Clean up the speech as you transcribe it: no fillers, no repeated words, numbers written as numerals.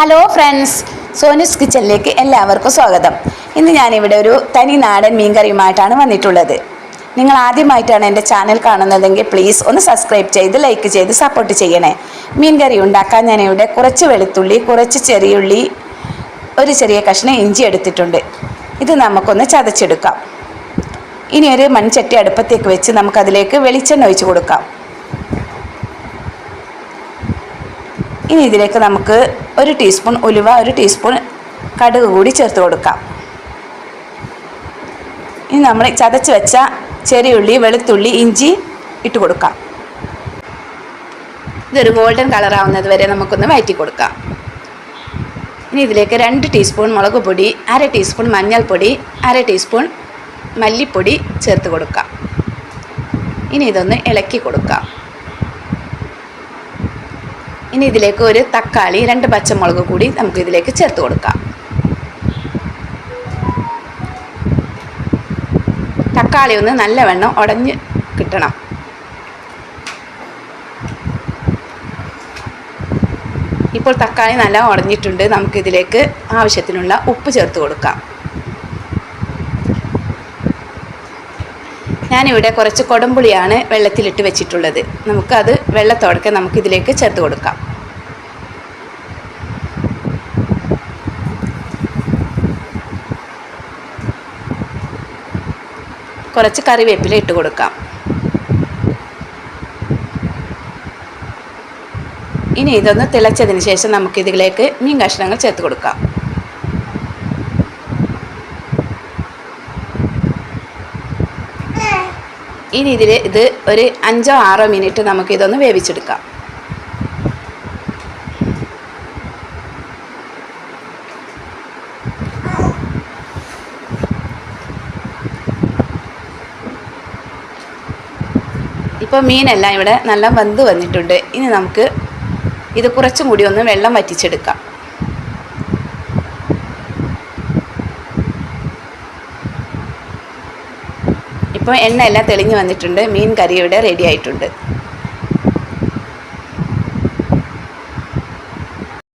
Hello friends, Sonu's കിച്ചണിലേക്ക് എല്ലാവർക്കും സ്വാഗതം. ഇന്ന് ഞാനിവിടെ ഒരു തനി നാടൻ മീൻകറിയുമായിട്ടാണ് വന്നിട്ടുള്ളത്. നിങ്ങൾ ആദ്യമായിട്ടാണ് എൻ്റെ ചാനൽ കാണുന്നതെങ്കിൽ പ്ലീസ് ഒന്ന് സബ്സ്ക്രൈബ് ചെയ്ത് ലൈക്ക് ചെയ്ത് സപ്പോർട്ട് ചെയ്യണേ. മീൻകറി ഉണ്ടാക്കാൻ ഞാനിവിടെ കുറച്ച് വെളുത്തുള്ളി, കുറച്ച് ചെറിയുള്ളി, ഒരു ചെറിയ കഷ്ണം ഇഞ്ചി എടുത്തിട്ടുണ്ട്. ഇത് നമുക്കൊന്ന് ചതച്ചെടുക്കാം. ഇനി ഒരു മൺചട്ടി അടുപ്പത്തേക്ക് വെച്ച് നമുക്കതിലേക്ക് വെളിച്ചെണ്ണ ഒഴിച്ച് കൊടുക്കാം. ഇനി ഇതിലേക്ക് നമുക്ക് 1 ടീസ്പൂൺ ഉലുവ, 1 ടീസ്പൂൺ കടുക് കൂടി ചേർത്ത് കൊടുക്കാം. ഇനി നമ്മൾ ചതച്ച് വെച്ച ചെറിയുള്ളി, വെളുത്തുള്ളി, ഇഞ്ചി ഇട്ട് കൊടുക്കാം. ഇതൊരു ഗോൾഡൻ കളറാവുന്നത് വരെ നമുക്കൊന്ന് വഴറ്റി കൊടുക്കാം. ഇനി ഇതിലേക്ക് 2 ടീസ്പൂൺ മുളക് പൊടി, 1/2 ടീസ്പൂൺ മഞ്ഞൾപ്പൊടി, 1/2 ടീസ്പൂൺ മല്ലിപ്പൊടി ചേർത്ത് കൊടുക്കാം. ഇനി ഇതൊന്ന് ഇളക്കി കൊടുക്കാം. ഇനി ഇതിലേക്ക് ഒരു തക്കാളി, 2 പച്ചമുളക് കൂടി നമുക്ക് ഇതിലേക്ക് ചേർത്ത് കൊടുക്കാം. തക്കാളി ഒന്ന് നല്ലവണ്ണം ഉടഞ്ഞ് കിട്ടണം. ഇപ്പോൾ തക്കാളി നല്ല ഉടഞ്ഞിട്ടുണ്ട്. നമുക്കിതിലേക്ക് ആവശ്യത്തിനുള്ള ഉപ്പ് ചേർത്ത് കൊടുക്കാം. ഞാനിവിടെ കുറച്ച് കൊടംപുളിയാണ് വെള്ളത്തിലിട്ട് വെച്ചിട്ടുള്ളത്. നമുക്കത് വെള്ളത്തോടൊക്കെ നമുക്കിതിലേക്ക് ചേർത്ത് കൊടുക്കാം. കുറച്ച് കറിവേപ്പില ഇട്ട് കൊടുക്കാം. ഇനി ഇതൊന്ന് തിളച്ചതിന് ശേഷം നമുക്കിതിലേക്ക് മീൻ കഷ്ണങ്ങൾ ചേർത്ത് കൊടുക്കാം. ഇനി ഇത് ഒരു 5-6 മിനിറ്റ് നമുക്കിതൊന്ന് വേവിച്ചെടുക്കാം. ഇപ്പോൾ മീനെല്ലാം ഇവിടെ നല്ല വെന്ത് വന്നിട്ടുണ്ട്. ഇനി നമുക്ക് ഇത് കുറച്ചും കൂടി ഒന്ന് വെള്ളം വറ്റിച്ചെടുക്കാം. ഇപ്പോൾ എണ്ണ എല്ലാം തെളിഞ്ഞ് വന്നിട്ടുണ്ട്. മീൻ കറി ഇവിടെ റെഡി ആയിട്ടുണ്ട്.